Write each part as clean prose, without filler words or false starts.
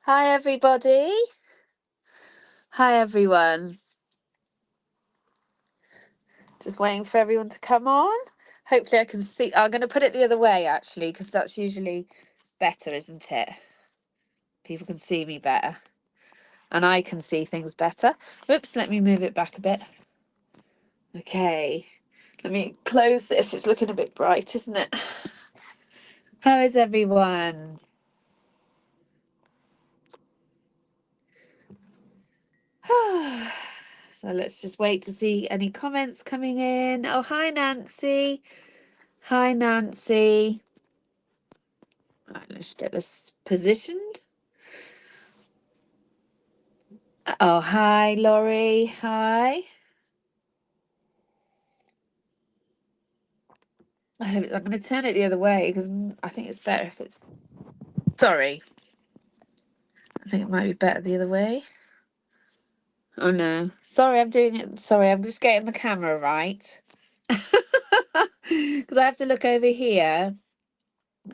Hi, everybody. Hi, everyone. Just waiting for everyone to come on. Hopefully I can see. I'm going to put it the other way, actually, because that's usually better, isn't it? People can see me better. And I can see things better. Whoops, let me move it back a bit. Okay. Let me close this. It's looking a bit bright, isn't it? How is everyone? So let's just wait to see any comments coming in. Oh, hi, Nancy. Hi, Nancy. Right, let's get this positioned. Oh, hi, Laurie. Hi. I'm going to turn it the other way because I think it's better if it's... Sorry. I think it might be better the other way. Oh, no. Sorry, I'm doing it. Sorry, I'm just getting the camera right. Because I have to look over here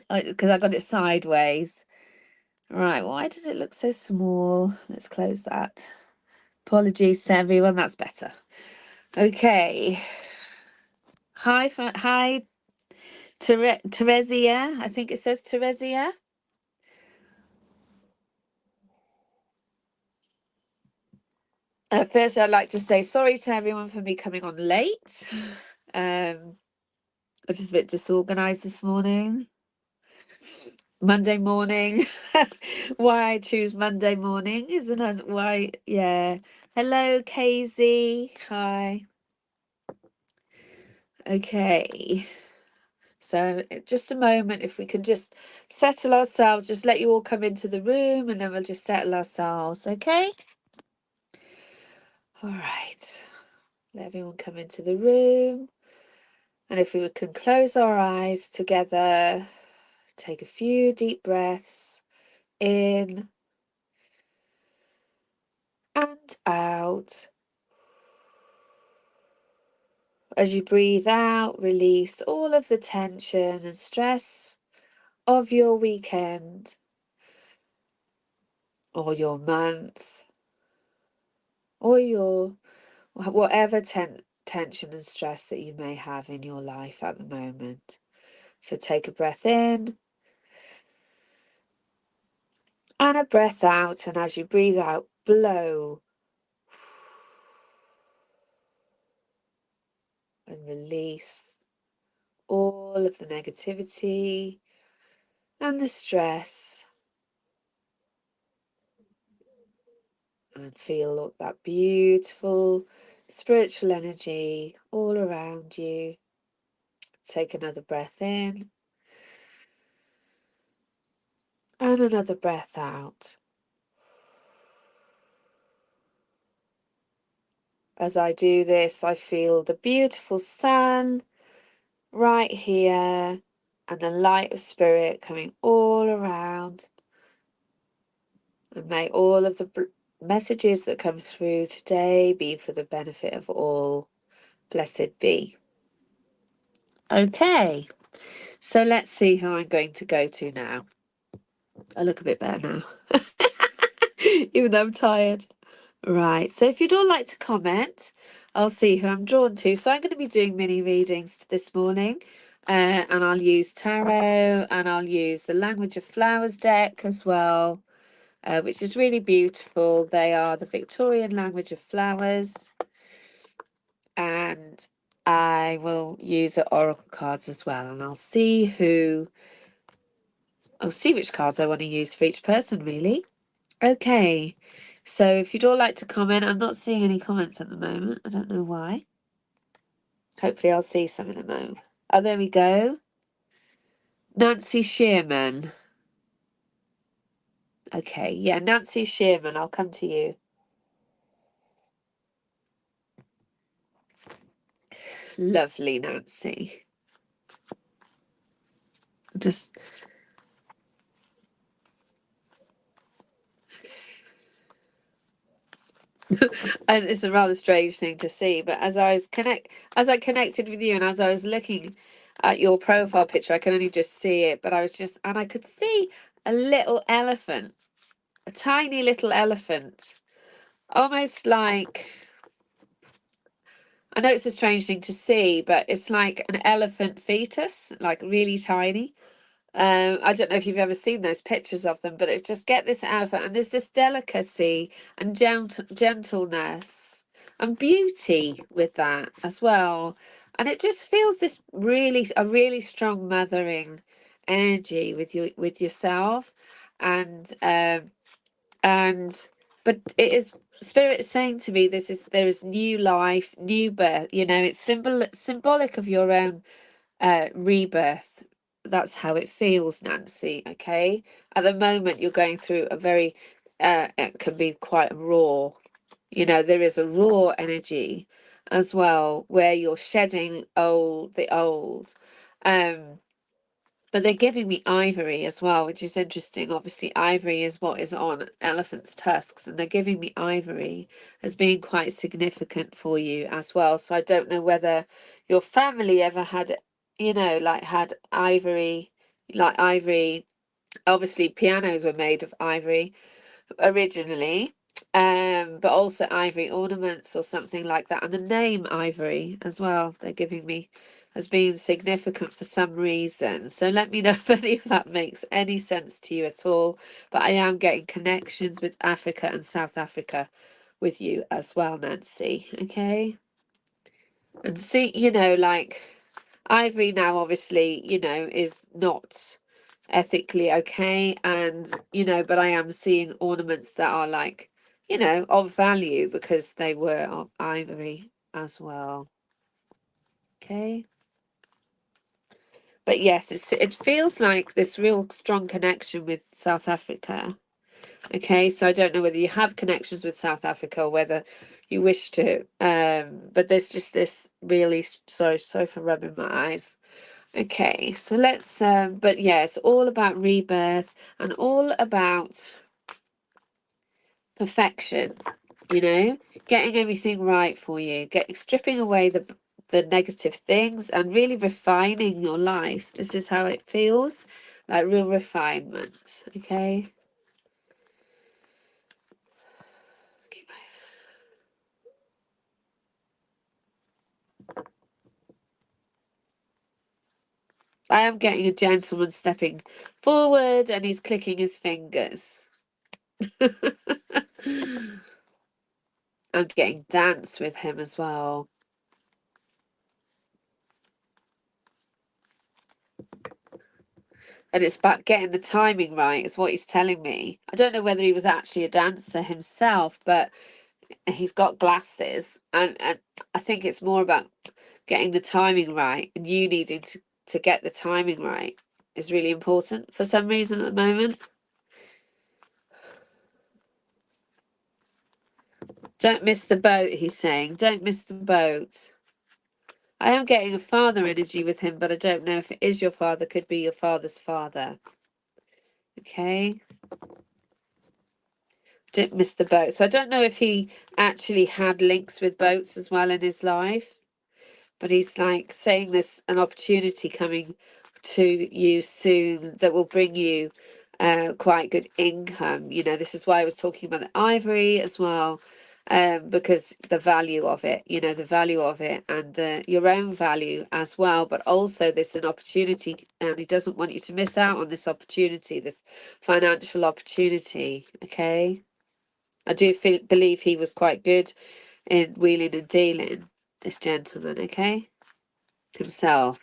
because I got it sideways. Right, why does it look so small? Let's close that. Apologies to everyone, that's better. Okay. Hi, Teresia. I think it says Teresia. First, I'd like to say sorry to everyone for me coming on late. I was just a bit disorganized this morning. Monday morning. Why I choose Monday morning, isn't it? Why? Yeah. Hello, Casey. Hi. Okay. So just a moment, if we can just settle ourselves, just let you all come into the room and then we'll just settle ourselves, okay? All right. Let everyone come into the room. And if we can close our eyes together, take a few deep breaths in and out. As you breathe out, release all of the tension and stress of your weekend or your month or your whatever tension and stress that you may have in your life at the moment. So take a breath in and a breath out, and as you breathe out, blow and release all of the negativity and the stress, and feel that beautiful spiritual energy all around you. Take another breath in and another breath out. As I do this, I feel the beautiful sun right here and the light of spirit coming all around. And may all of the messages that come through today be for the benefit of all. Blessed be. Okay, so let's see who I'm going to go to now. I look a bit better now, even though I'm tired. Right, so if you'd all like to comment, I'll see who I'm drawn to. So I'm going to be doing mini readings this morning, and I'll use tarot, and I'll use the Language of Flowers deck as well, which is really beautiful. They are the Victorian Language of Flowers, and I will use the oracle cards as well, and I'll see which cards I want to use for each person, really. Okay, so if you'd all like to comment, I'm not seeing any comments at the moment. I don't know why. Hopefully I'll see some in a moment. Oh, there we go. Nancy Shearman. Okay, yeah, Nancy Shearman, I'll come to you. Lovely, Nancy. Just... and it's a rather strange thing to see, but as I connected with you and as I was looking at your profile picture, I can only just see it, but I could see a little elephant a tiny little elephant, almost like, I know it's a strange thing to see, but it's like an elephant fetus, like really tiny. I don't know if you've ever seen those pictures of them, but it's just get this elephant, and there's this delicacy and gentleness and beauty with that as well. And it just feels this a really strong mothering energy with yourself, and and but it is spirit saying to me, there is new life, new birth. You know, it's symbolic of your own rebirth. That's how it feels, Nancy. Okay, at the moment you're going through a very it can be quite raw, you know, there is a raw energy as well, where you're shedding the old. um but they're giving me ivory as well, which is interesting. Obviously, ivory is what is on elephant's tusks, and they're giving me ivory as being quite significant for you as well. So I don't know whether your family ever had, you know, like had ivory, like ivory. Obviously, pianos were made of ivory originally, but also ivory ornaments or something like that. And the name ivory as well, they're giving me as being significant for some reason. So let me know if any of that makes any sense to you at all. But I am getting connections with Africa and South Africa with you as well, Nancy. Okay. And see, you know, like ivory now, obviously, you know, is not ethically okay, and you know, but I am seeing ornaments that are like, you know, of value because they were of ivory as well. Okay. But yes, it feels like this real strong connection with South Africa. Okay, so I don't know whether you have connections with South Africa or whether you wish to, but there's just this really, sorry for rubbing my eyes. Okay, so let's, but yeah, it's all about rebirth and all about perfection, you know, getting everything right for you, stripping away the negative things and really refining your life. This is how it feels, like real refinement. Okay. I am getting a gentleman stepping forward and he's clicking his fingers. I'm getting dance with him as well. And it's about getting the timing right, is what he's telling me. I don't know whether he was actually a dancer himself, but he's got glasses. And I think it's more about getting the timing right, and you needing to get the timing right is really important for some reason at the moment. Don't miss the boat, he's saying. Don't miss the boat. I am getting a father energy with him, but I don't know if it is your father. Could be your father's father. Okay. Didn't miss the boat. So I don't know if he actually had links with boats as well in his life, but he's like saying there's an opportunity coming to you soon that will bring you quite good income. You know, this is why I was talking about the ivory as well, because the value of it, you know, the value of it and your own value as well, but also there's an opportunity and he doesn't want you to miss out on this opportunity, this financial opportunity. Okay. I do believe he was quite good in wheeling and dealing, this gentleman, okay? Himself.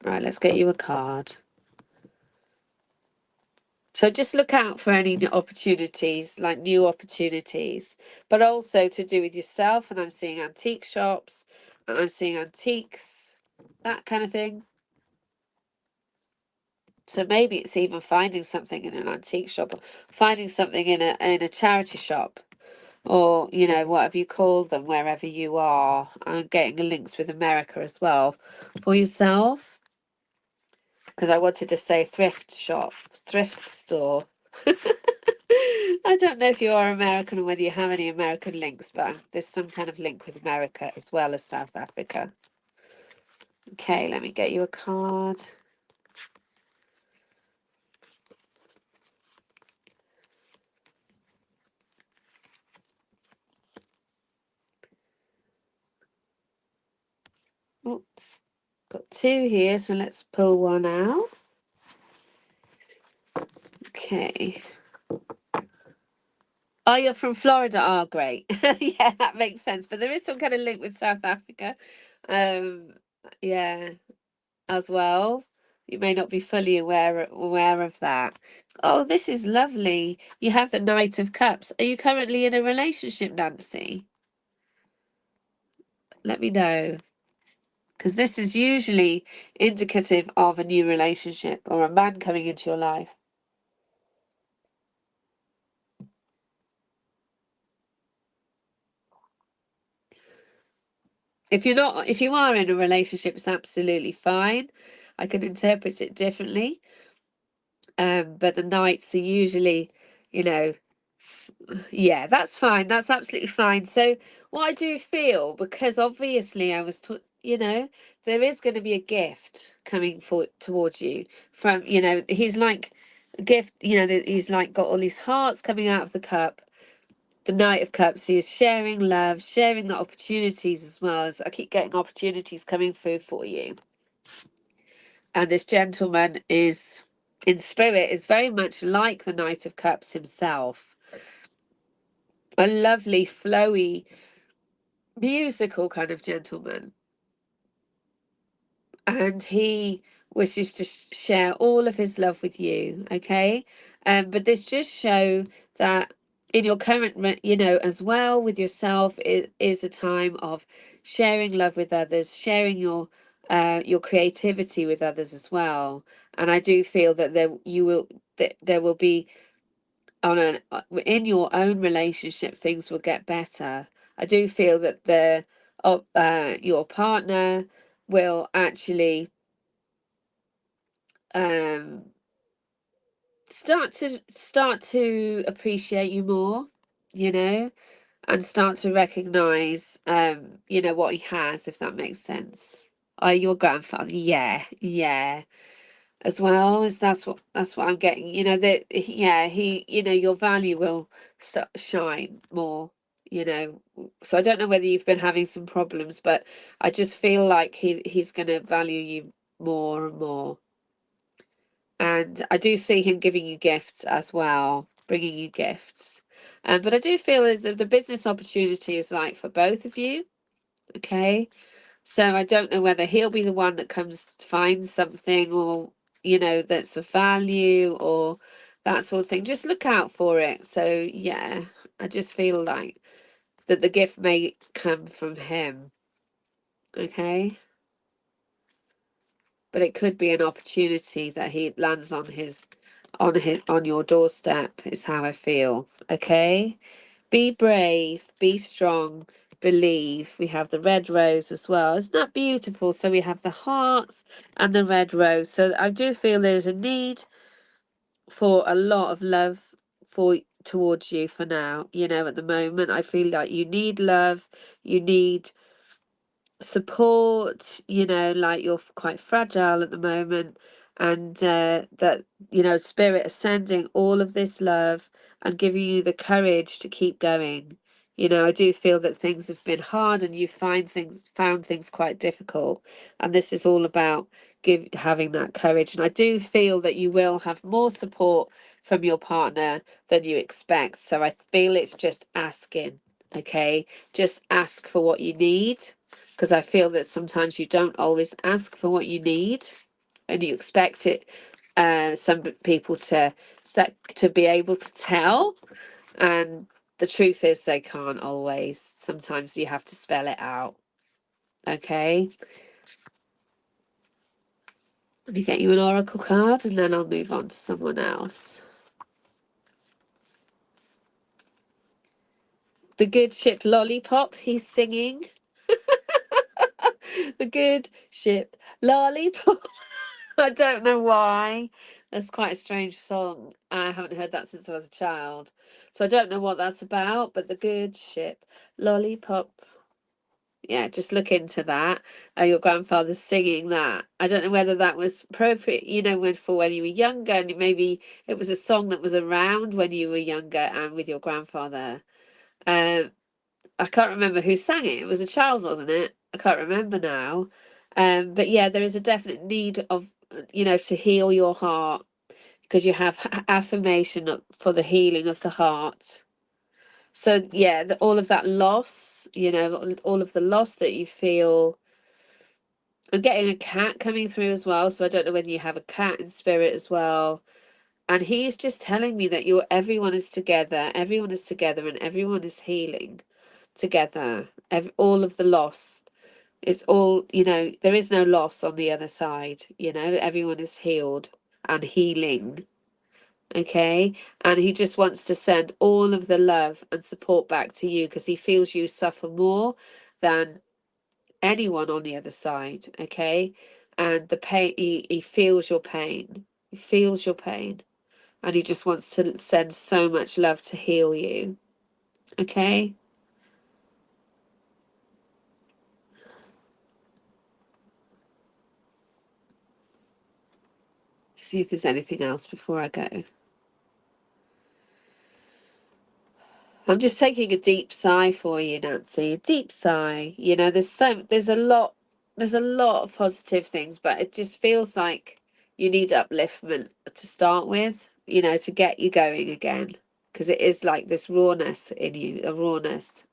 Right, let's get you a card. So just look out for any opportunities, like new opportunities, but also to do with yourself. And I'm seeing antique shops and I'm seeing antiques, that kind of thing. So maybe it's even finding something in an antique shop, or finding something in a charity shop, or you know, whatever you call them, wherever you are. I'm getting links with America as well for yourself, because I wanted to say thrift shop, thrift store. I don't know if you are American or whether you have any American links, but there's some kind of link with America as well as South Africa. Okay, let me get you a card. Got two here, so let's pull one out. Okay. Oh, you're from Florida. Oh, great. Yeah, that makes sense. But there is some kind of link with South Africa. Um, yeah, as well. You may not be fully aware of that. Oh, this is lovely. You have the Knight of Cups. Are you currently in a relationship, Nancy? Let me know. Because this is usually indicative of a new relationship or a man coming into your life. If you're not, if you are in a relationship, it's absolutely fine. I can interpret it differently. But the nights are usually, you know, yeah, that's fine. That's absolutely fine. So what I do feel, because obviously I was, there is going to be a gift coming towards you from, he's like a gift, he's like got all these hearts coming out of the cup. The Knight of Cups, he is sharing love, sharing the opportunities as well. As I keep getting opportunities coming through for you. And this gentleman is, in spirit, is very much like the Knight of Cups himself. A lovely, flowy, musical kind of gentleman. And he wishes to share all of his love with you, okay? But this just show that in your current, as well with yourself, it is a time of sharing love with others, sharing your creativity with others as well. And I do feel that there will be in your own relationship, things will get better. I do feel that your partner will actually um start to appreciate you more, and start to recognize what he has, if that makes sense. Your grandfather, yeah, as well as that's what I'm getting. That, yeah, your value will start shine more. So I don't know whether you've been having some problems, but I just feel like he's going to value you more and more. And I do see him giving you gifts as well, bringing you gifts. But I do feel as if the business opportunity is like for both of you. Okay. So I don't know whether he'll be the one that comes finds something, or, that's of value, or that sort of thing. Just look out for it. So yeah, I just feel like that the gift may come from him. Okay. But it could be an opportunity that he lands on your doorstep, is how I feel. Okay. Be brave, be strong, believe. We have the red rose as well. Isn't that beautiful? So we have the hearts and the red rose. So I do feel there's a need for a lot of love towards you for now. At the moment, I feel like you need love, you need support, like you're quite fragile at the moment, and that spirit is sending all of this love and giving you the courage to keep going. I do feel that things have been hard and you found things quite difficult, and this is all about having that courage. And I do feel that you will have more support from your partner than you expect, so I feel it's just asking. Okay, just ask for what you need, because I feel that sometimes you don't always ask for what you need, and you expect it, some people to be able to tell, and the truth is they can't always. Sometimes you have to spell it out. Okay. Let me get you an oracle card, and then I'll move on to someone else. The good ship Lollipop, he's singing. The good ship Lollipop. I don't know why. That's quite a strange song. I haven't heard that since I was a child. So I don't know what that's about, but the good ship Lollipop. Yeah, just look into that. Your grandfather's singing that. I don't know whether that was appropriate, when you were younger, and maybe it was a song that was around when you were younger and with your grandfather. I can't remember who sang it. It was a child, wasn't it? I can't remember now. But yeah, there is a definite need of, to heal your heart, because you have affirmation for the healing of the heart. So yeah, all of that loss, all of the loss that you feel. I'm getting a cat coming through as well, so I don't know whether you have a cat in spirit as well. And he's just telling me that everyone is together, and everyone is healing together. All of the loss, it's all, there is no loss on the other side, everyone is healed and healing. Okay. And he just wants to send all of the love and support back to you, because he feels you suffer more than anyone on the other side. Okay. And the pain, he feels your pain. He feels your pain. And he just wants to send so much love to heal you. Okay. See if there's anything else before I go. I'm just taking a deep sigh for you, Nancy. A deep sigh. There's a lot of positive things, but it just feels like you need upliftment to start with, to get you going again. Because it is like this rawness in you, a rawness.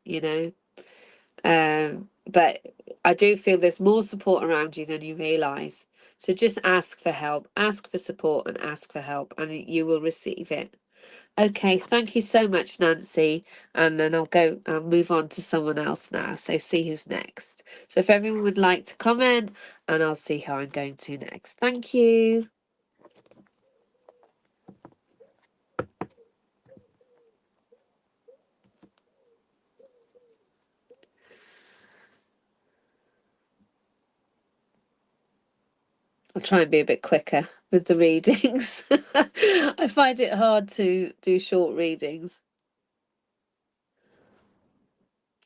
But I do feel there's more support around you than you realise. So just ask for help, ask for support, and ask for help, and you will receive it. Okay, thank you so much, Nancy. And then I'll move on to someone else now. So see who's next. So if everyone would like to comment, and I'll see how I'm going to next. Thank you. I'll try and be a bit quicker with the readings. I find it hard to do short readings.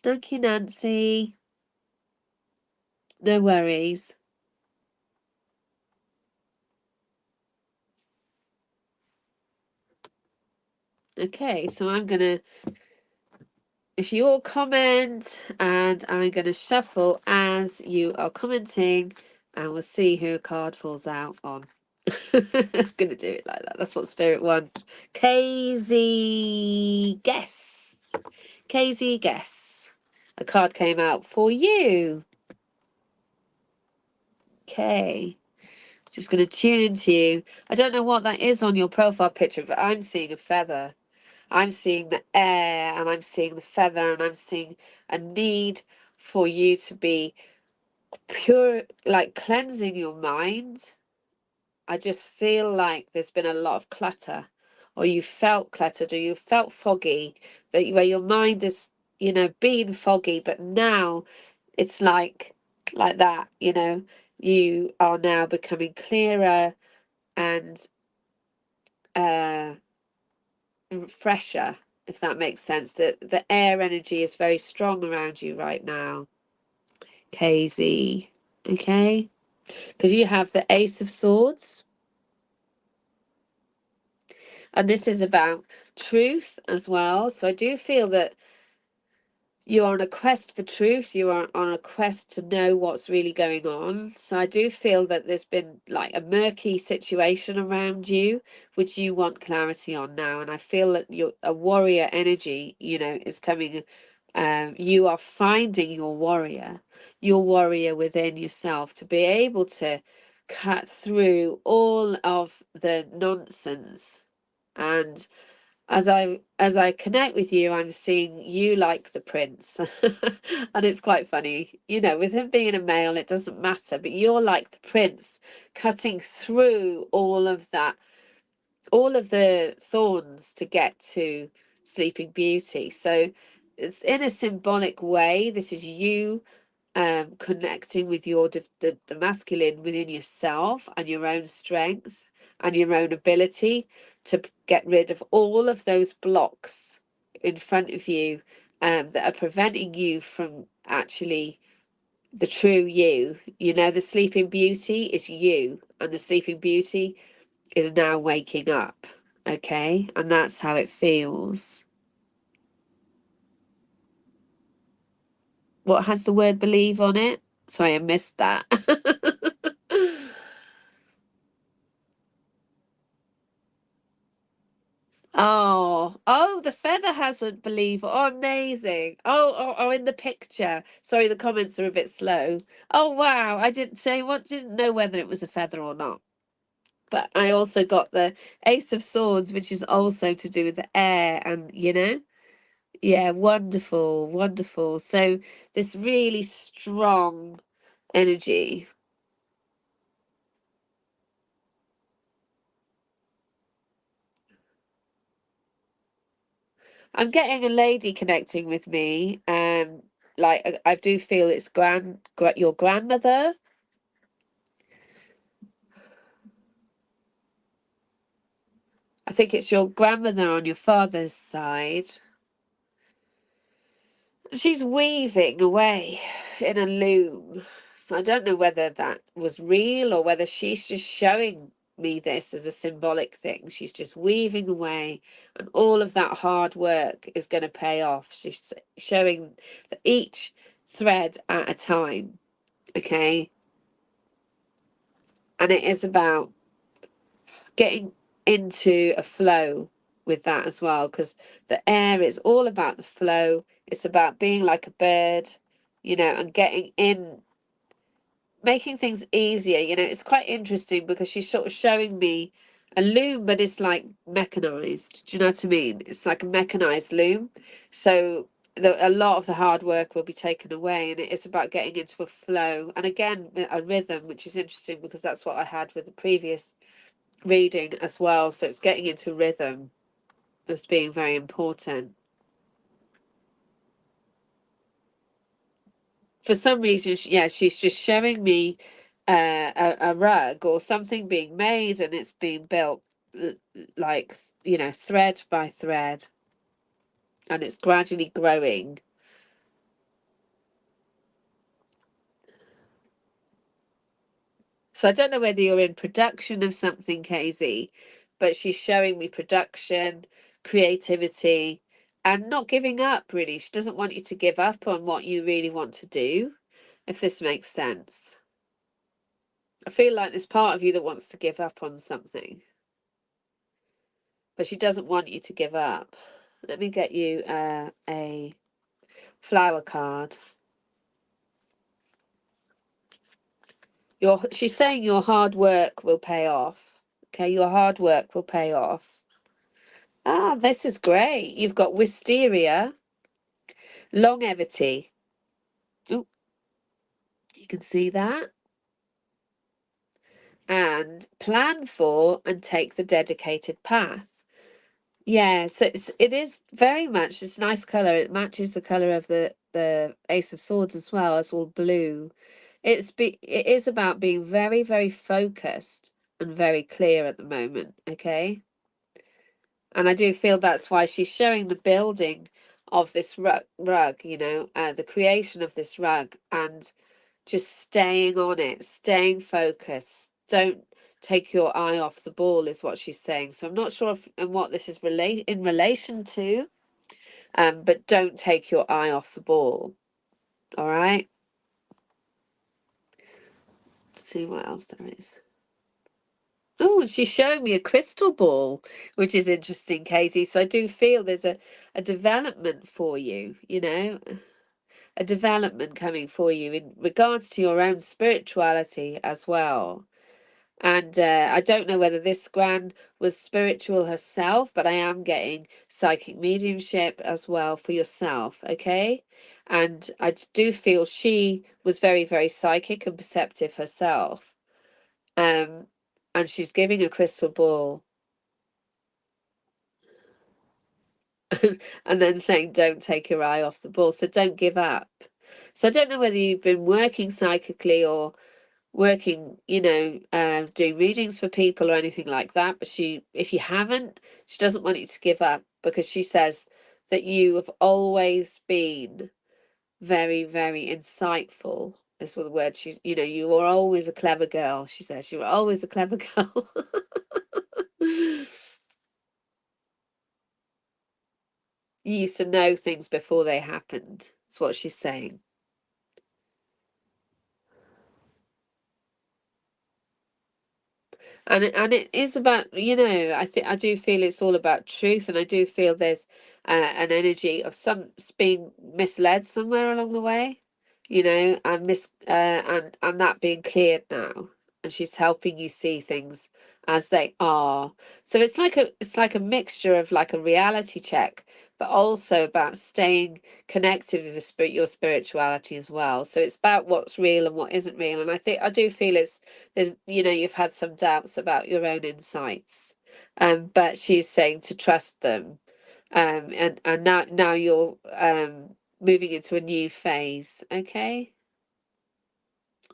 Thank you, Nancy. No worries. Okay, so I'm gonna, if you all comment, and I'm gonna shuffle as you are commenting, and we'll see who a card falls out on. I'm gonna do it like that. That's what Spirit wants. KZ Guess. KZ Guess. A card came out for you. Okay. Just going to tune into you. I don't know what that is on your profile picture, but I'm seeing a feather. I'm seeing the air, and I'm seeing the feather, and I'm seeing a need for you to be pure, like cleansing your mind. I just feel like there's been a lot of clutter, or you felt cluttered, or you felt foggy, where your mind is, being foggy, but now it's like that, you are now becoming clearer and fresher, if that makes sense. The air energy is very strong around you right now, KZ. Okay, because you have the Ace of Swords, and this is about truth as well. So I do feel that you are on a quest for truth. You are on a quest to know what's really going on. So I do feel that there's been like a murky situation around you, which you want clarity on now. And I feel that a warrior energy, is coming. You are finding your warrior within yourself, to be able to cut through all of the nonsense. And as I connect with you, I'm seeing you like the prince. And it's quite funny, with him being a male, it doesn't matter, but you're like the prince, cutting through all of that, all of the thorns to get to Sleeping Beauty. So it's in a symbolic way. This is you connecting with the masculine within yourself, and your own strength and your own ability to get rid of all of those blocks in front of you that are preventing you from actually the true you. The Sleeping Beauty is you, and the Sleeping Beauty is now waking up. Okay, and that's how it feels. What has the word believe on it? Sorry, I missed that. Oh, the feather hasn't, believe. Oh, amazing. Oh, in the picture. Sorry, the comments are a bit slow. Oh, wow. I didn't know whether it was a feather or not. But I also got the Ace of Swords, which is also to do with the air and, yeah, wonderful, wonderful. So this really strong energy. I'm getting a lady connecting with me. Like I do feel it's your grandmother. I think it's your grandmother on your father's side. She's weaving away in a loom. So I don't know whether that was real or whether she's just showing me this as a symbolic thing. She's just weaving away, and all of that hard work is going to pay off. She's showing that each thread at a time, okay? And it is about getting into a flow with that as well, because the air is all about the flow. It's about being like a bird, and getting in, making things easier. It's quite interesting because she's sort of showing me a loom, but it's like mechanized. Do you know what I mean? It's like a mechanized loom. So a lot of the hard work will be taken away, and it is about getting into a flow. And again, a rhythm, which is interesting because that's what I had with the previous reading as well. So it's getting into rhythm as being very important. For some reason, she's just showing me a rug or something being made, and it's being built like, thread by thread, and it's gradually growing. So I don't know whether you're in production of something, KZ, but she's showing me production, creativity, and not giving up, really. She doesn't want you to give up on what you really want to do, if this makes sense. I feel like there's part of you that wants to give up on something, but she doesn't want you to give up. Let me get you a flower card. She's saying your hard work will pay off. Okay, your hard work will pay off. Ah, this is great. You've got wisteria, longevity. Oh, you can see that. And plan for and take the dedicated path. Yeah, so it is very much, it's a nice color. It matches the color of the Ace of Swords as well. It's all blue. It is about being very, very focused and very clear at the moment, okay? And I do feel that's why she's showing the building of this rug, the creation of this rug, and just staying on it, staying focused. Don't take your eye off the ball, is what she's saying. So I'm not sure and what this is in relation to, but don't take your eye off the ball. All right. Let's see what else there is. Oh, she's showing me a crystal ball, which is interesting, Casey. So I do feel there's a development for you, a development coming for you in regards to your own spirituality as well. And I don't know whether this gran was spiritual herself, but I am getting psychic mediumship as well for yourself, okay? And I do feel she was very, very psychic and perceptive herself. Um, and she's giving a crystal ball and then saying, don't take your eye off the ball. So don't give up. So I don't know whether you've been working psychically or working, doing readings for people or anything like that. But if you haven't, she doesn't want you to give up because she says that you have always been very, very insightful. Is what the word you were always a clever girl. She says you were always a clever girl. You used to know things before they happened. That's what she's saying. And it is about, I do feel it's all about truth, and I do feel there's an energy of being misled somewhere along the way, and that being cleared now, and she's helping you see things as they are. So it's like a mixture of like a reality check, but also about staying connected with your spirituality as well. So it's about what's real and what isn't real, and I do feel you've had some doubts about your own insights, but she's saying to trust them, and now you're moving into a new phase, okay,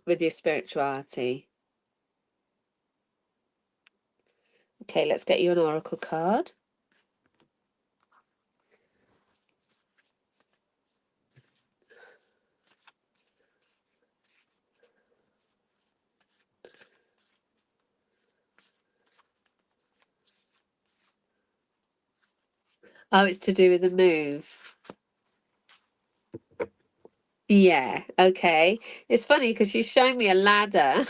with your spirituality. Okay, let's get you an oracle card. Oh, it's to do with the move. Yeah, okay. It's funny because she's showing me a ladder.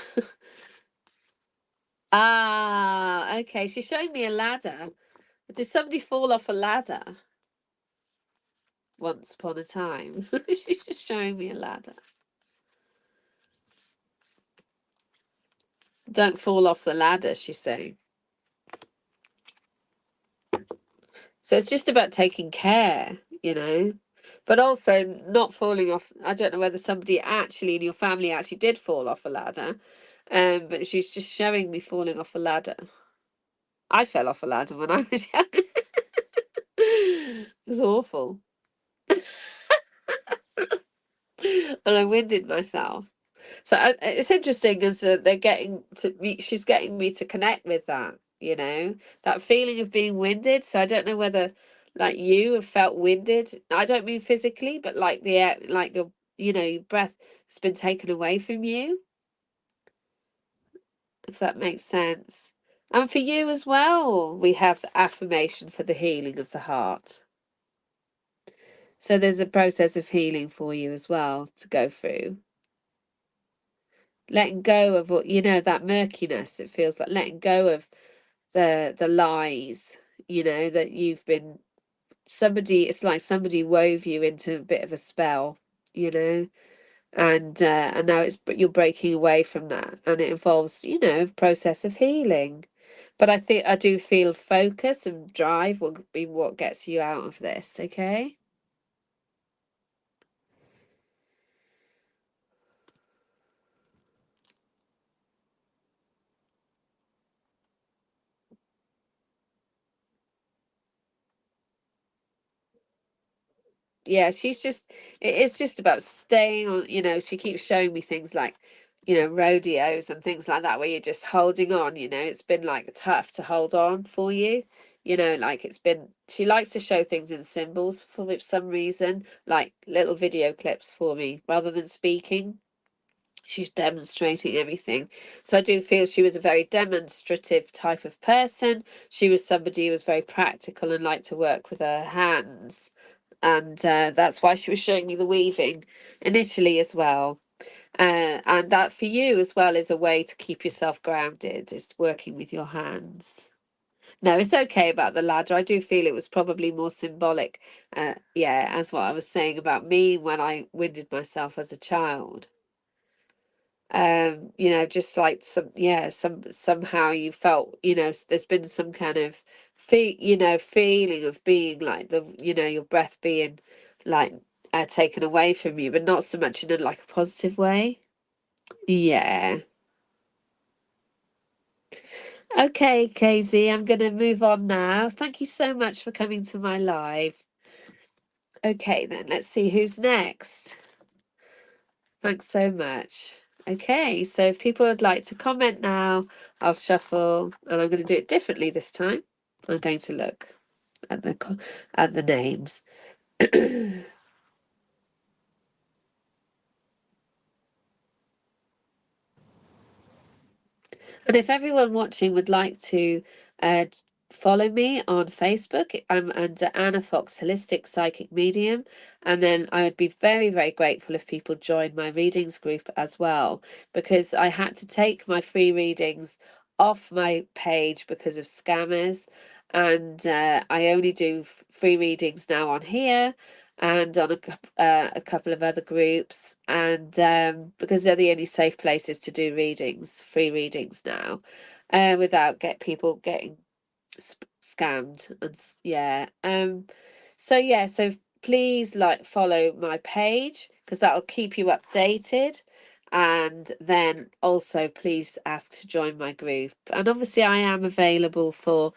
Ah, okay. She's showing me a ladder. Did somebody fall off a ladder once upon a time? She's just showing me a ladder. Don't fall off the ladder, she's saying. So it's just about taking care, but also not falling off. I don't know whether somebody actually in your family actually did fall off a ladder, but she's just showing me falling off a ladder. I fell off a ladder when I was young. It was awful. And I winded myself. So it's interesting as she's getting me to connect with that feeling of being winded. So I don't know whether like you have felt winded. I don't mean physically, but like the air, like your breath has been taken away from you, if that makes sense. And for you as well, we have the affirmation for the healing of the heart. So there's a process of healing for you as well to go through. Letting go of what that murkiness. It feels like letting go of the lies, that you've been it's like somebody wove you into a bit of a spell, and now you're breaking away from that, and it involves a process of healing. But I do feel focus and drive will be what gets you out of this, okay? Yeah, it's just about staying on, she keeps showing me things like, rodeos and things like that where you're just holding on, it's been like tough to hold on for you. Like she likes to show things in symbols for some reason, like little video clips for me rather than speaking. She's demonstrating everything. So I do feel she was a very demonstrative type of person. She was somebody who was very practical and liked to work with her hands. And that's why she was showing me the weaving initially as well. And that for you as well is a way to keep yourself grounded, is working with your hands. No, it's okay about the ladder. I do feel it was probably more symbolic. Yeah, as what I was saying about me when I winded myself as a child. Just like somehow you felt, there's been some kind of feeling of being like your breath being like taken away from you, but not so much in like a positive way. Yeah. Okay, KZ, I'm gonna move on now. Thank you so much for coming to my live. Okay, then let's see who's next. Thanks so much. Okay, so if people would like to comment now, I'll shuffle, and I'm going to do it differently this time. I'm going to look at the names. And if everyone watching would like to follow me on Facebook, I'm under Anna Fox Holistic Psychic Medium. And then I would be very, very grateful if people join my readings group as well, because I had to take my free readings off my page because of scammers, and I only do free readings now on here and on a couple of other groups, and because they're the only safe places to do readings, free readings now, without people getting scammed and yeah. So please follow my page, because that'll keep you updated. And then also please ask to join my group. And obviously I am available for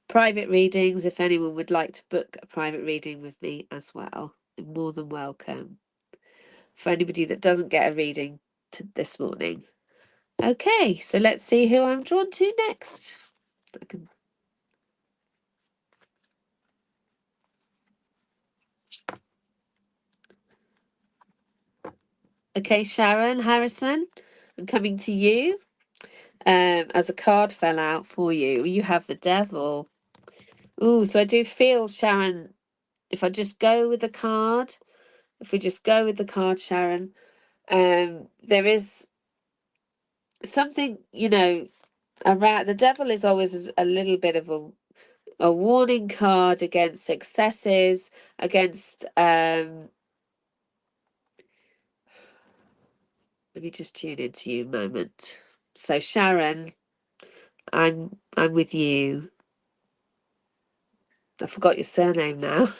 private readings if anyone would like to book a private reading with me as well. You're more than welcome. For anybody that doesn't get a reading this morning. Okay, so let's see who I'm drawn to next. Okay, Sharon Harrison, I'm coming to you. As a card fell out for you, you have the Devil. Ooh, so I do feel, Sharon, if I just go with the card, if we just go with the card, Sharon, there is something, around the Devil is always a little bit of a warning card against successes, against let me just tune into you a moment. So Sharon, I'm with you. I forgot your surname now.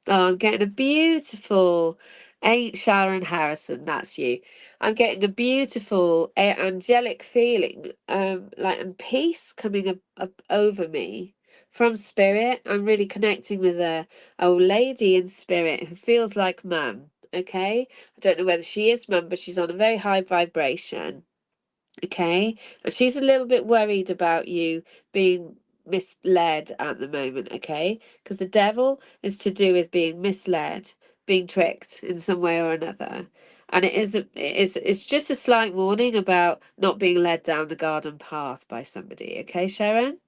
Oh, I'm getting a beautiful Sharon Harrison, that's you. I'm getting a beautiful angelic feeling, and peace coming up over me from spirit. I'm really connecting with a old lady in spirit who feels like mum. Okay, I don't know whether she is mum, but she's on a very high vibration. Okay, and she's a little bit worried about you being misled at the moment. Okay, because the devil is to do with being misled, being tricked in some way or another. And it's just a slight warning about not being led down the garden path by somebody. Okay, Sharon.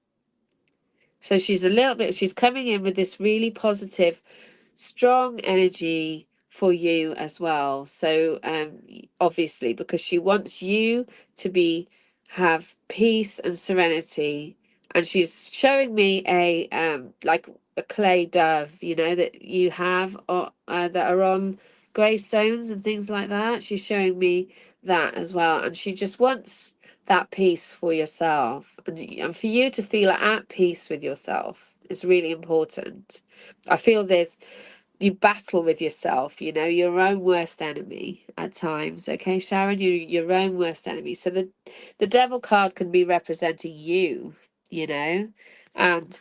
So she's coming in with this really positive, strong energy for you as well. So obviously, because she wants you to have peace and serenity, and she's showing me a like a clay dove, that you have, or that are on gravestones and things like that. She's showing me that as well, and she just wants that peace for yourself, and for you to feel at peace with yourself is really important. I feel you battle with yourself, your own worst enemy at times. Okay, Sharon, your own worst enemy. So the devil card can be representing you, and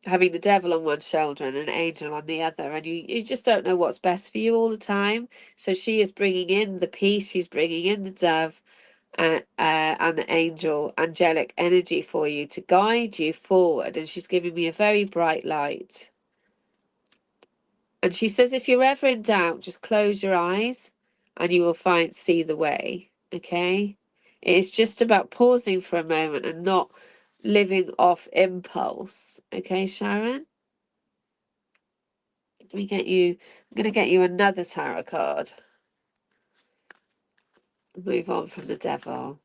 having the devil on one shoulder and an angel on the other, and you just don't know what's best for you all the time. So she is bringing in the peace, she's bringing in the dove, and the angelic energy for you to guide you forward. And she's giving me a very bright light. And she says, if you're ever in doubt, just close your eyes and you will see the way. Okay? It's just about pausing for a moment and not living off impulse. Okay, Sharon? I'm going to get you another tarot card. Move on from the devil.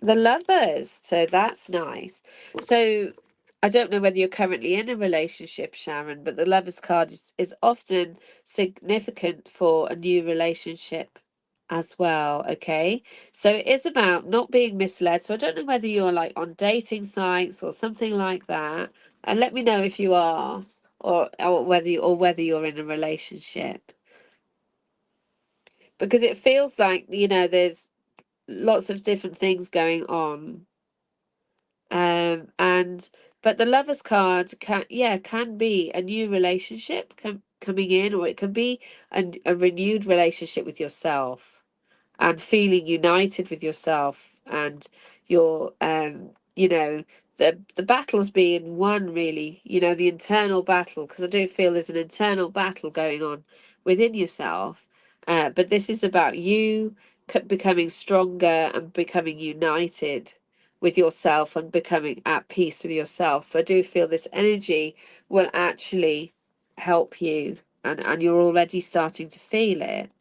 The Lovers. So that's nice. So I don't know whether you're currently in a relationship, Sharon, but the Lovers card is often significant for a new relationship as well. Okay, so it is about not being misled. So I don't know whether you're on dating sites or something like that, and let me know if you are, or whether you're in a relationship, because it feels like there's lots of different things going on. And but the Lovers card can be a new relationship coming in, or it can be a renewed relationship with yourself, and feeling united with yourself, and your the battle's being won, really, the internal battle, because I do feel there's an internal battle going on within yourself, but this is about you becoming stronger and becoming united with yourself and becoming at peace with yourself. So I do feel this energy will actually help you, and you're already starting to feel it.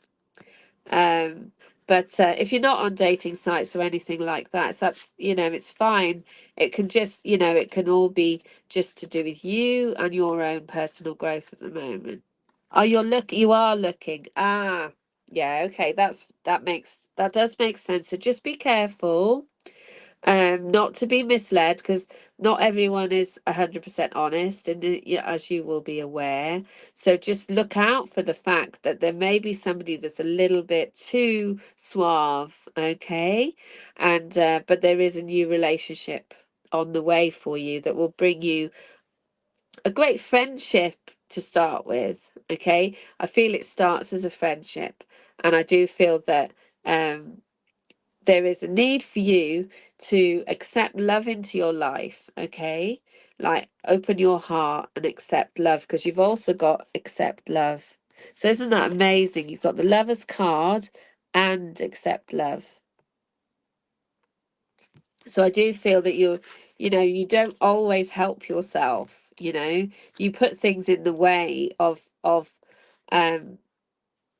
But if you're not on dating sites or anything like that, it's fine. It can just, it can all be just to do with you and your own personal growth at the moment. Oh, you are looking. Ah, yeah, okay. That does make sense. So just be careful, not to be misled, because not everyone is 100% honest, and yeah, as you will be aware. So just look out for the fact that there may be somebody that's a little bit too suave, okay? And but there is a new relationship on the way for you that will bring you a great friendship to start with, okay? I feel it starts as a friendship, and I do feel that there is a need for you to accept love into your life, okay? Like open your heart and accept love, because you've also got accept love. So isn't that amazing? You've got the Lover's card and accept love. So I do feel that you don't always help yourself, you put things in the way of um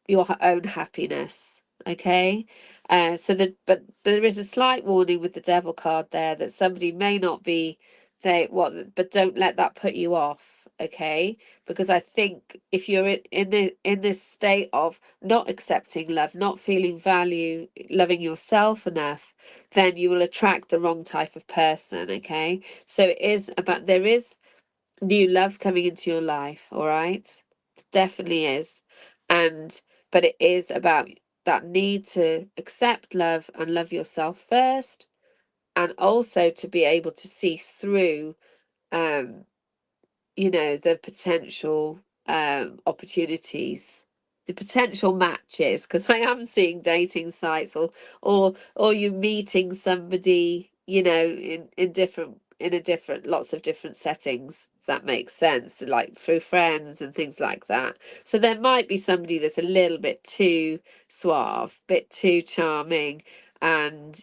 your own happiness, okay? But there is a slight warning with the devil card there that somebody may not be but don't let that put you off, okay? Because I think if you're in this state of not accepting love, not feeling value, loving yourself enough, then you will attract the wrong type of person, okay? So there is new love coming into your life, all right? Definitely is. And but it is about that need to accept love and love yourself first, and also to be able to see through um the potential opportunities, the potential matches, because I am seeing dating sites, or you meeting somebody, in a different lots of different settings, if that makes sense, like through friends and things like that. So there might be somebody that's a little bit too suave, bit too charming, and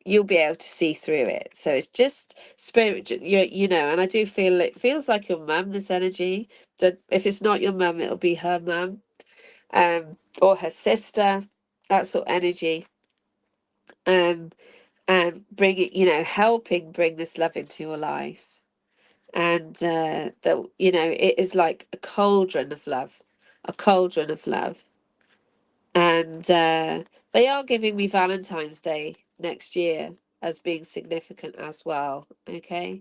you'll be able to see through it. So it's just spirit, and I do feel it feels like your mum, this energy. So if it's not your mum, it'll be her mum, or her sister, that sort of energy. And bring it, helping bring this love into your life. And that, it is like a cauldron of love, a cauldron of love. And they are giving me Valentine's Day next year as being significant as well, okay?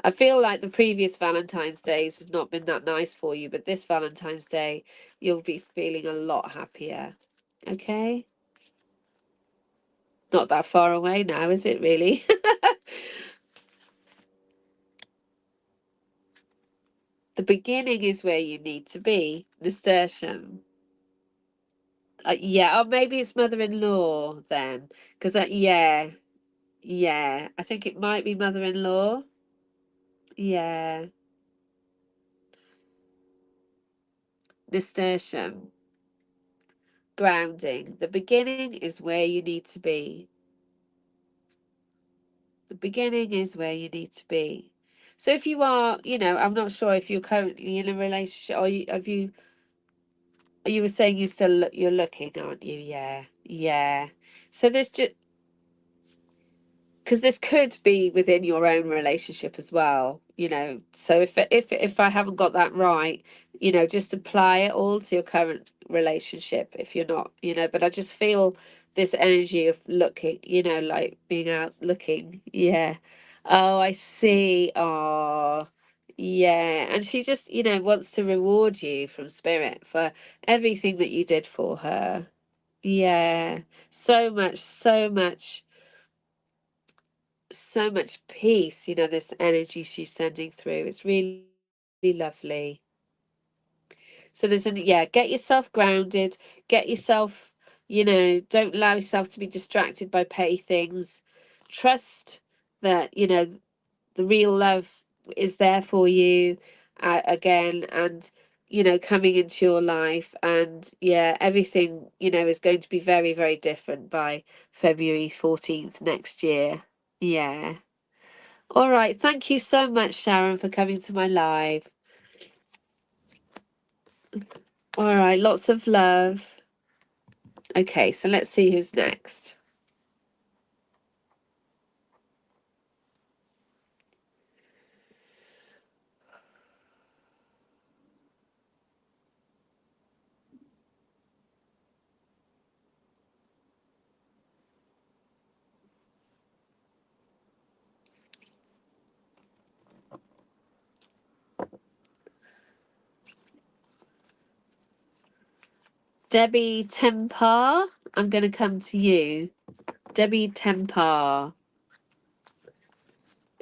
I feel like the previous Valentine's Days have not been that nice for you, but this Valentine's Day, you'll be feeling a lot happier, okay? Not that far away now, is it really? The beginning is where you need to be, nasturtium. Yeah, or maybe it's mother-in-law then, because yeah, I think it might be mother-in-law. Yeah, nasturtium, grounding. The beginning is where you need to be. The beginning is where you need to be. So if you are, I'm not sure if you're currently in a relationship, or you were saying you're looking, aren't you? Yeah, yeah. So there's just, because this could be within your own relationship as well, so if I haven't got that right, just apply it all to your current relationship if you're not, but I just feel this energy of looking, like being out looking. Yeah. Oh, I see. Oh, yeah. And she just, wants to reward you from spirit for everything that you did for her. Yeah. So much peace, this energy she's sending through. It's really, really lovely. So get yourself grounded, get yourself, don't allow yourself to be distracted by petty things. Trust that, the real love is there for you again, and you know, coming into your life. And yeah, everything, you know, is going to be very, very different by February 14th next year. Yeah. All right. Thank you so much, Sharon, for coming to my live. All right. Lots of love. Okay. So let's see who's next. Debbie Tempar, I'm going to come to you. Debbie Tempar.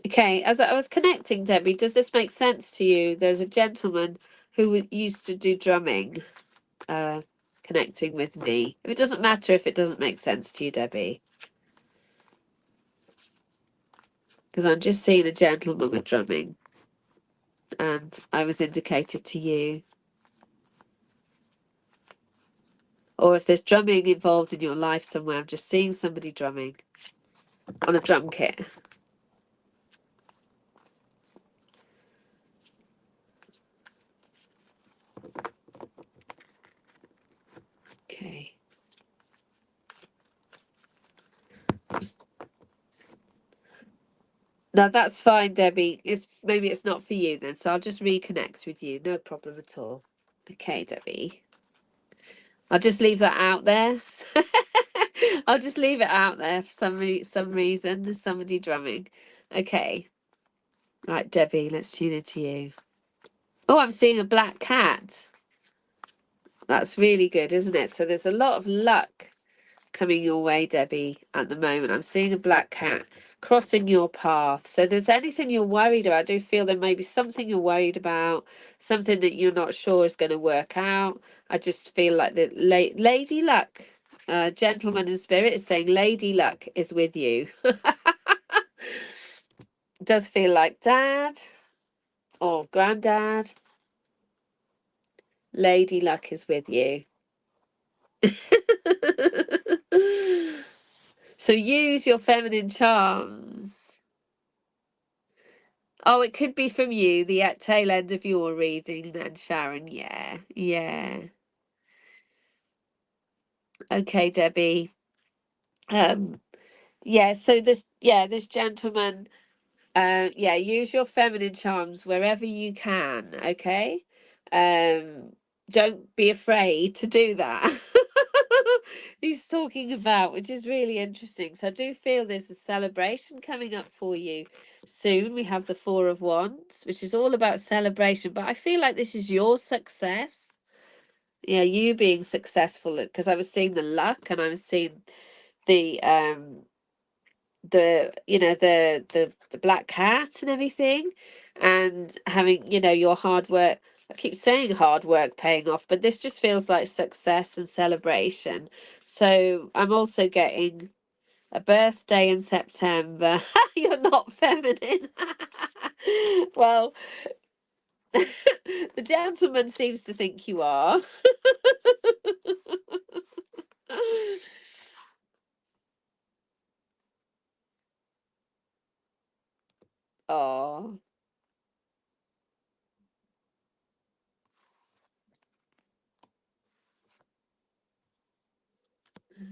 Okay, as I was connecting, Debbie, does this make sense to you? There's a gentleman who used to do drumming, connecting with me. It doesn't matter if it doesn't make sense to you, Debbie. Because I'm just seeing a gentleman with drumming. And I was indicated to you. Or if there's drumming involved in your life somewhere, I'm just seeing somebody drumming on a drum kit. Okay. No, that's fine, Debbie. Maybe it's not for you then, so I'll just reconnect with you. No problem at all. Okay, Debbie. I'll just leave that out there. I'll just leave it out there for some reason. There's somebody drumming. Okay. Right, Debbie, let's tune into you. Oh, I'm seeing a black cat. That's really good, isn't it? So there's a lot of luck coming your way, Debbie, at the moment. I'm seeing a black cat crossing your path. So there's anything you're worried about. I do feel there may be something you're worried about, something that you're not sure is going to work out. I just feel like the Lady Luck, gentleman in spirit, is saying Lady Luck is with you. Does feel like Dad or Granddad. Lady Luck is with you. So use your feminine charms. Oh, it could be from you, the tail end of your reading then, Sharon. Yeah, yeah. Okay, Debbie. Yeah, so this gentleman, yeah, use your feminine charms wherever you can, okay? Don't be afraid to do that. He's talking about, which is really interesting. So I do feel there's a celebration coming up for you soon. We have the Four of Wands, which is all about celebration, but I feel like this is your success. Yeah, you being successful, because I was seeing the luck and I was seeing the the black cat and everything, and having, you know, your hard work. I keep saying hard work paying off, but this just feels like success and celebration. So I'm also getting a birthday in September. You're not feminine. Well, the gentleman seems to think you are. Oh,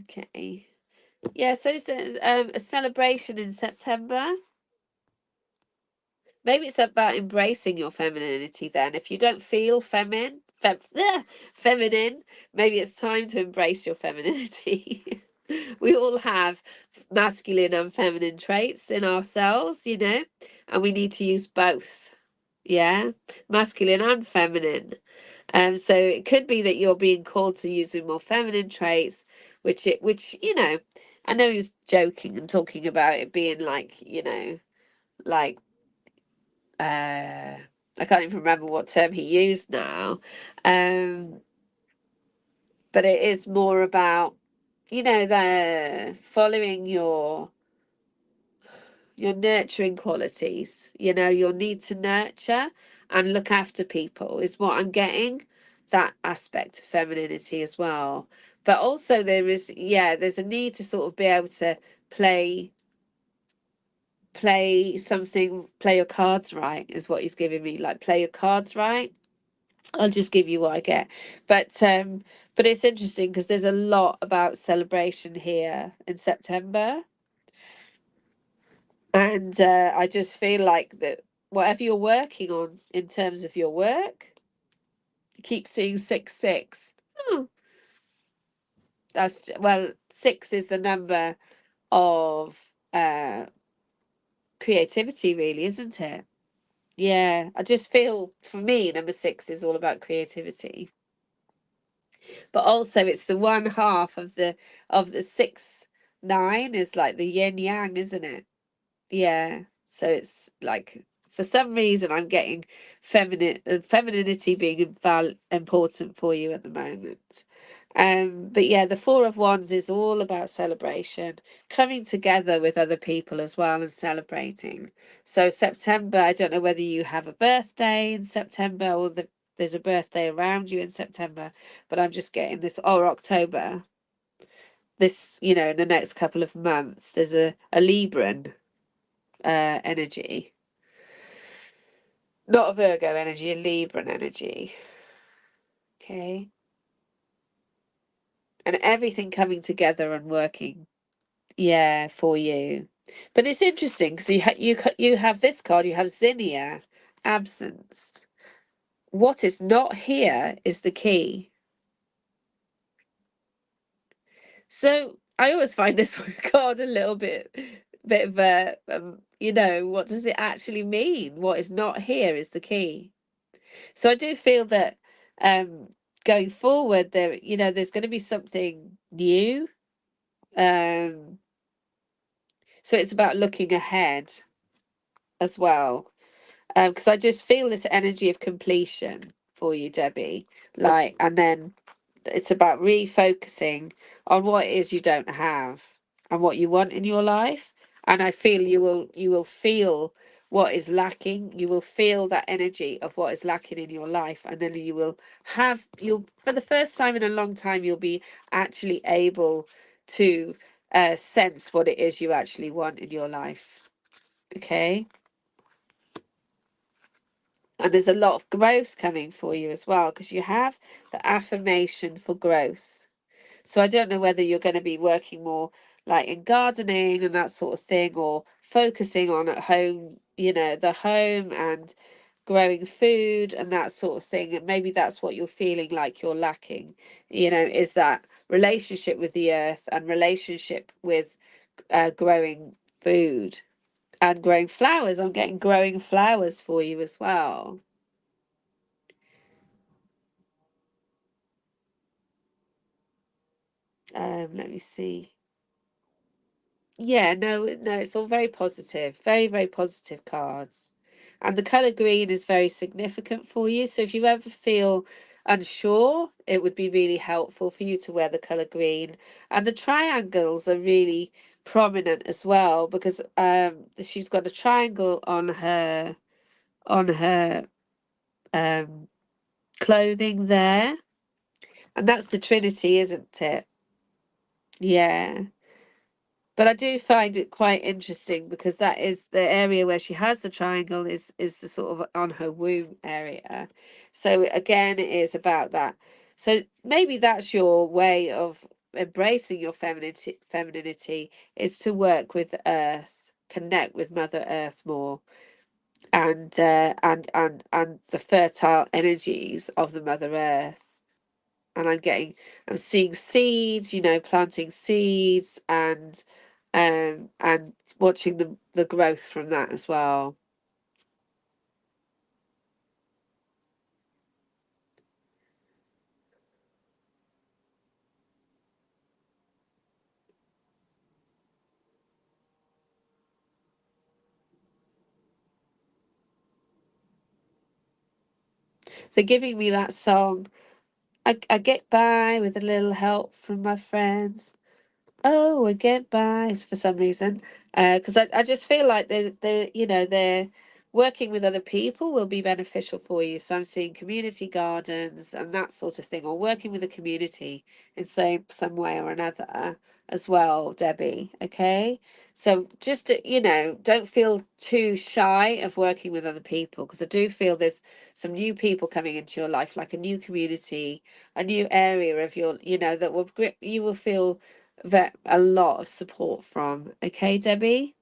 okay. Yeah, so there's a celebration in September. Maybe it's about embracing your femininity then. If you don't feel feminine, maybe it's time to embrace your femininity. We all have masculine and feminine traits in ourselves, you know, and we need to use both. Yeah, masculine and feminine. So it could be that you're being called to using more feminine traits, which you know, I know he was joking and talking about it being like, you know, like I can't even remember what term he used now. Um, but it is more about, you know, the following your nurturing qualities, you know, your need to nurture. and look after people is what I'm getting, that aspect of femininity as well. But also there's a need to sort of be able to play play your cards right, is what he's giving me, like play your cards right. I'll just give you what I get. But it's interesting because there's a lot about celebration here in September. And I just feel like that whatever you're working on in terms of your work, you keep seeing 6 6. Oh, well, 6 is the number of creativity, really, isn't it? Yeah, I just feel for me, number 6 is all about creativity. But also it's the one half of the 6 9 is like the yin yang, isn't it? Yeah. So it's like for some reason I'm getting femininity being important for you at the moment. But yeah, the 4 of Wands is all about celebration, coming together with other people as well and celebrating. So September, I don't know whether you have a birthday in September or there's a birthday around you in September, but I'm just getting this, or October. This, in the next couple of months, there's a Libran energy. Not a Virgo energy, a Libran energy. Okay. And everything coming together and working, yeah, for you. But it's interesting because you have this card, you have Zinnia, absence. What is not here is the key. So I always find this card a little bit of a, what does it actually mean? What is not here is the key. So I do feel that going forward, there's going to be something new. Um, so it's about looking ahead as well. Because I just feel this energy of completion for you, Debbie. And then it's about refocusing on what it is you don't have and what you want in your life. And I feel you will feel what is lacking. You will feel that energy of what is lacking in your life, and then you'll for the first time in a long time you'll be actually able to sense what it is you actually want in your life. Okay. And there's a lot of growth coming for you as well, because you have the affirmation for growth. So I don't know whether you're going to be working more like in gardening and that sort of thing, or focusing on at home, the home and growing food and that sort of thing. And maybe that's what you're feeling like you're lacking, is that relationship with the earth and relationship with growing food and growing flowers. I'm getting growing flowers for you as well. Let me see. Yeah, no, it's all very positive, very, very positive cards. And the color green is very significant for you. So if you ever feel unsure, it would be really helpful for you to wear the color green. And the triangles are really prominent as well, because she's got a triangle on her clothing there. And that's the Trinity, isn't it? Yeah. But I do find it quite interesting because that is the area where she has the triangle is the sort of on her womb area. So again, it is about that. So maybe that's your way of embracing your femininity is to work with the earth, connect with Mother Earth more, and the fertile energies of the Mother Earth. And I'm seeing seeds, planting seeds and watching the growth from that as well. So giving me that song, I get by with a little help from my friends. Oh, I get by for some reason, because I just feel like they're Working with other people will be beneficial for you. So I'm seeing community gardens and that sort of thing, or working with a community in some way or another as well, Debbie. Okay. So just, don't feel too shy of working with other people, because I do feel there's some new people coming into your life, like a new community, a new area of your, that will you will feel that a lot of support from. Okay, Debbie?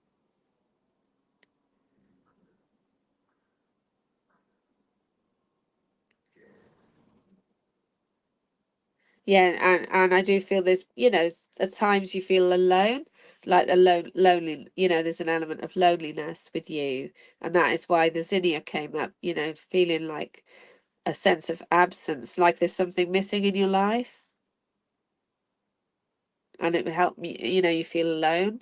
Yeah, and I do feel there's, at times you feel alone, like lonely, there's an element of loneliness with you, and that is why the zinnia came up, feeling like a sense of absence, like there's something missing in your life, and it will help me, you feel alone.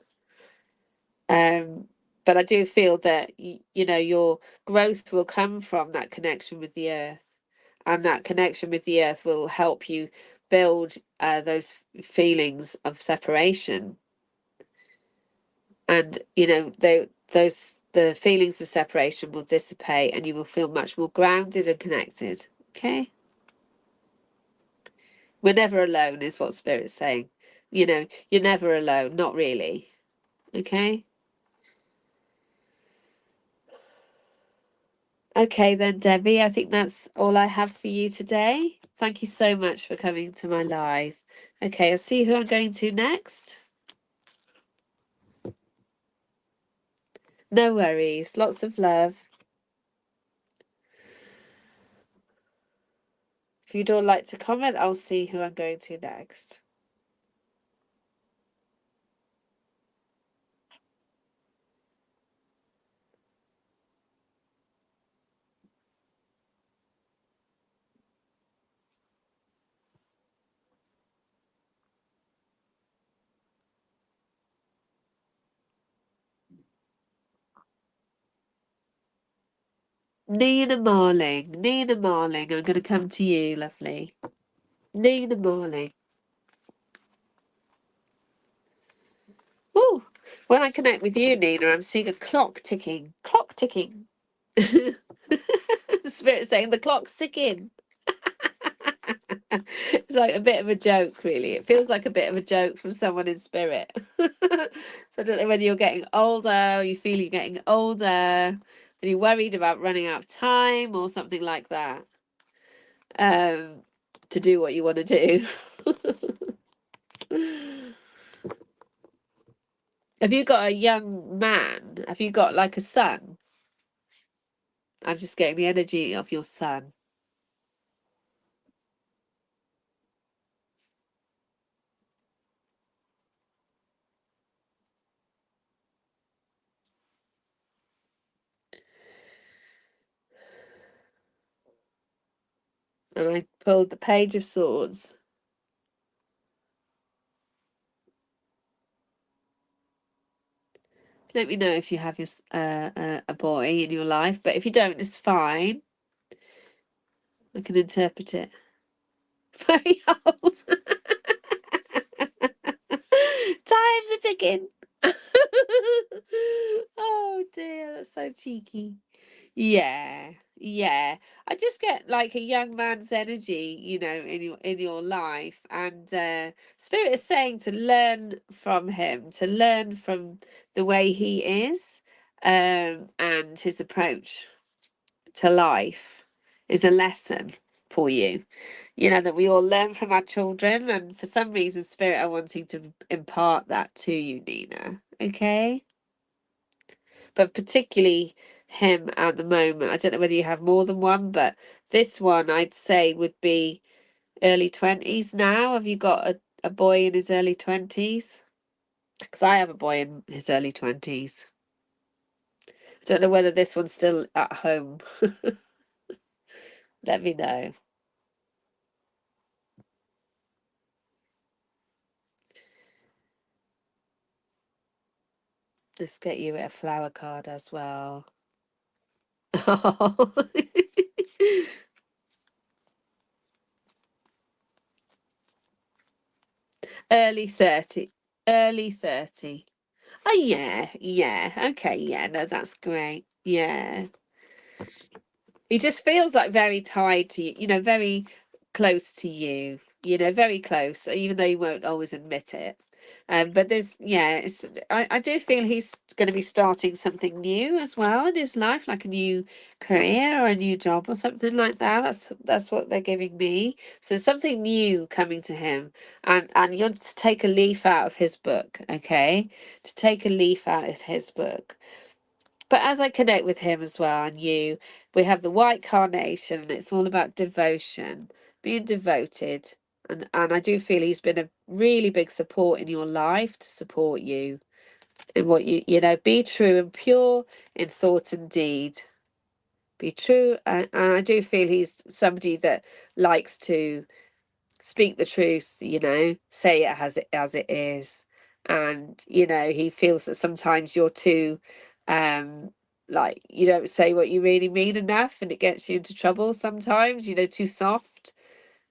But I do feel that your growth will come from that connection with the earth, and that connection with the earth will help you build those feelings of separation, and the feelings of separation will dissipate, and you will feel much more grounded and connected. Okay, we're never alone, is what Spirit's saying. You're never alone, not really. Okay. Okay then, Debbie, I think that's all I have for you today. Thank you so much for coming to my live. Okay, I'll see who I'm going to next. No worries. Lots of love. If you'd all like to comment, I'll see who I'm going to next. Nina Marling. Nina Marling, I'm going to come to you, lovely. Nina Marling. Woo! When I connect with you, Nina, I'm seeing a clock ticking. Clock ticking. Spirit saying the clock's ticking. It's like a bit of a joke, really. It feels like a bit of a joke from someone in spirit. So I don't know whether you're getting older, or you feel you're getting older, and you're worried about running out of time or something like that, to do what you want to do. Have you got a young man? Have you got like a son? I'm just getting the energy of your son. And I pulled the Page of Swords. Let me know if you have a boy in your life, but if you don't, it's fine. I can interpret it. Very old. Time's a ticking. Oh dear, that's so cheeky. Yeah, yeah. I just get like a young man's energy, in your life, and Spirit is saying to learn from him, to learn from the way he is, and his approach to life is a lesson for you. That we all learn from our children, and for some reason, Spirit are wanting to impart that to you, Nina. Okay? But particularly him at the moment. I don't know whether you have more than one, but this one I'd say would be early 20s now. Have you got a boy in his early 20s? Because I have a boy in his early 20s. I don't know whether this one's still at home. Let me know. Let's get you a flower card as well. Early 30. Early 30. Oh, yeah, yeah. Okay, yeah, no, that's great. Yeah. He just feels like very tied to you, very close to you, very close, even though he won't always admit it. But I do feel he's going to be starting something new as well in his life, like a new career or a new job or something like that. That's what they're giving me. So something new coming to him, and you're to take a leaf out of his book, okay? To take a leaf out of his book. But as I connect with him as well, and you, we have the white carnation, and it's all about devotion, being devoted. And I do feel he's been a really big support in your life to support you in what be true and pure in thought and deed. Be true. And I do feel he's somebody that likes to speak the truth, say it as it is. And, he feels that sometimes you're too, like, you don't say what you really mean enough, and it gets you into trouble sometimes, too soft.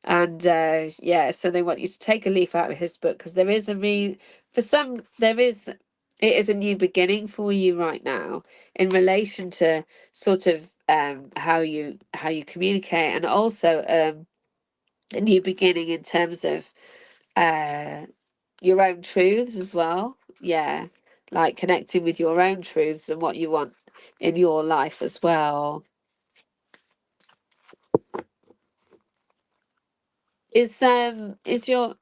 And so they want you to take a leaf out of his book, because there is it is a new beginning for you right now in relation to sort of how you communicate, and also a new beginning in terms of your own truths as well. Yeah, like connecting with your own truths and what you want in your life as well. Is your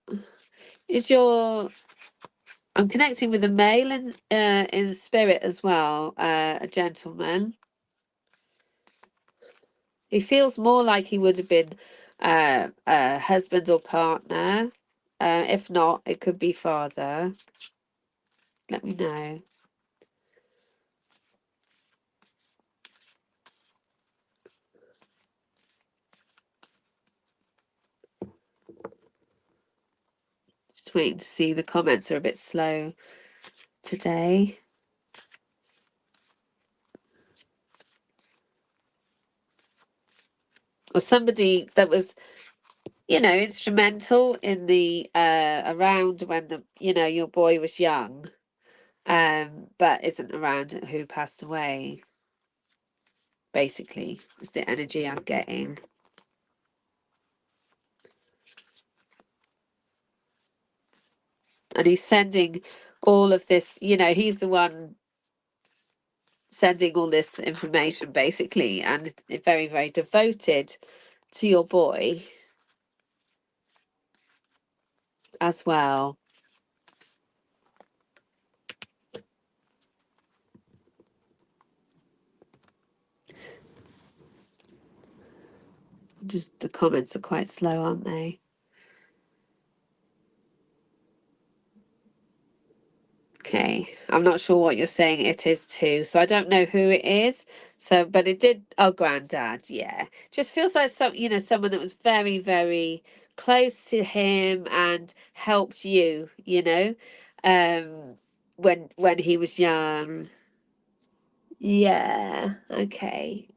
I'm connecting with a male in spirit as well, a gentleman. He feels more like he would have been a husband or partner. If not, it could be father. Let me know. Just waiting to see. The comments are a bit slow today. Or somebody that was, instrumental in the around when your boy was young, but isn't around, who passed away. Basically, is the energy I'm getting. And he's sending all of this, he's the one sending all this information basically, and very, very devoted to your boy as well. Just the comments are quite slow, aren't they? Okay, I'm not sure what you're saying it is too, so I don't know who it is. So, but it did. Oh, granddad, yeah. Just feels like someone that was very, very close to him and helped you, when he was young. Yeah, okay.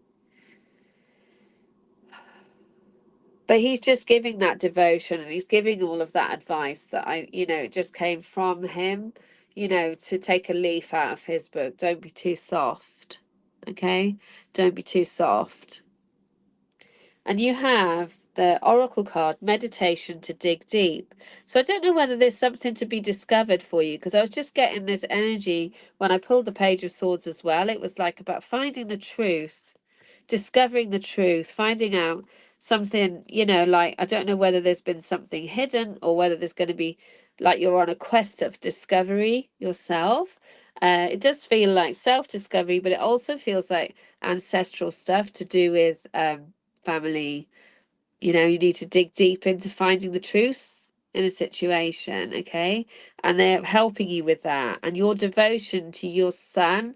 But he's just giving that devotion, and he's giving all of that advice that it just came from him, to take a leaf out of his book. Don't be too soft. Okay? Don't be too soft. And you have the oracle card, meditation to dig deep. So I don't know whether there's something to be discovered for you, because I was just getting this energy when I pulled the Page of Swords as well. It was like about finding the truth, discovering the truth, finding out something, like, I don't know whether there's been something hidden, or whether there's going to be, like, you're on a quest of discovery yourself. It does feel like self-discovery, but it also feels like ancestral stuff to do with family. You need to dig deep into finding the truth in a situation, okay? And they're helping you with that. And your devotion to your son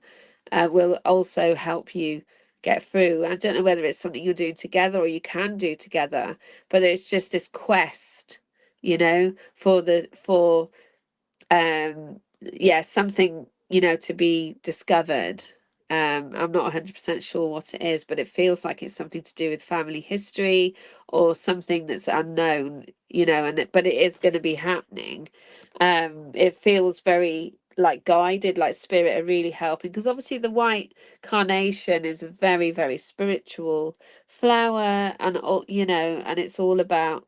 will also help you get through. I don't know whether it's something you're doing together or you can do together, but it's just this quest, for something, to be discovered. I'm not 100% sure what it is, but it feels like it's something to do with family history or something that's unknown, but it is going to be happening. It feels very like guided, like spirit are really helping, because obviously the white carnation is a very, very spiritual flower, and all, you know, and it's all about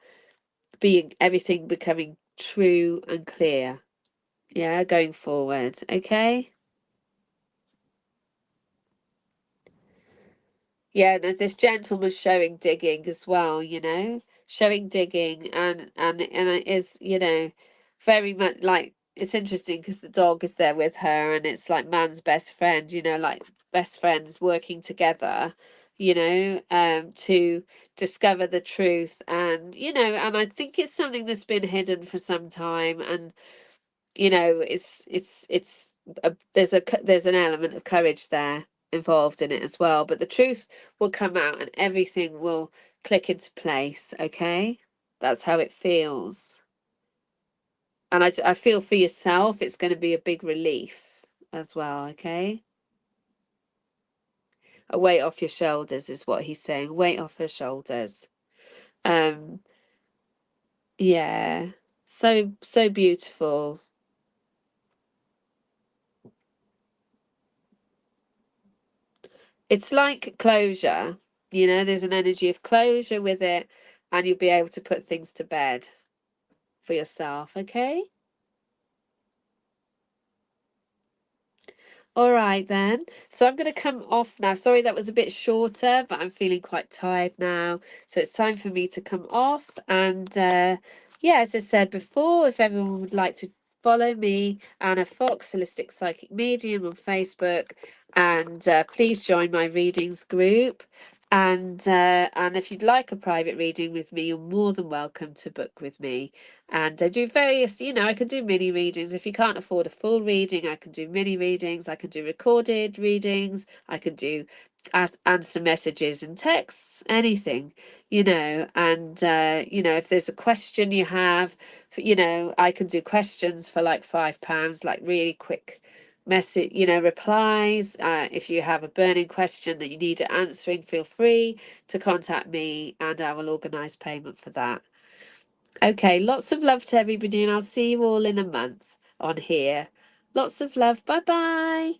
being everything becoming true and clear, yeah, going forward. Okay. Yeah, and there's this gentleman showing digging as well, you know, showing digging, and it is, you know, very much like, it's interesting because the dog is there with her, and it's like man's best friend, you know, like best friends working together, you know, to discover the truth, and you know, and I think it's something that's been hidden for some time, and you know, it's there's an element of courage there involved in it as well, but the truth will come out and everything will click into place. Okay, that's how it feels, and I feel for yourself it's going to be a big relief as well. Okay, a weight off your shoulders is what he's saying. Weight off your shoulders. um yeah, so beautiful. It's like closure, you know, there's an energy of closure with it, and you'll be able to put things to bed for yourself, okay? All right then. So I'm going to come off now. Sorry that was a bit shorter, but I'm feeling quite tired now. So it's time for me to come off. And yeah, as I said before, if everyone would like to follow me, Anna Fox, Holistic Psychic Medium on Facebook, and please join my readings group. And if you'd like a private reading with me, you're more than welcome to book with me. And I do various, you know, I can do mini readings. If you can't afford a full reading, I can do mini readings. I can do recorded readings. I can do answer messages and texts, anything, you know. And, you know, if there's a question you have, you know, I can do questions for like £5, like really quick message, you know, replies. If you have a burning question that you need answering, feel free to contact me and I will organise payment for that. Okay, lots of love to everybody, and I'll see you all in a month on here. Lots of love. Bye bye.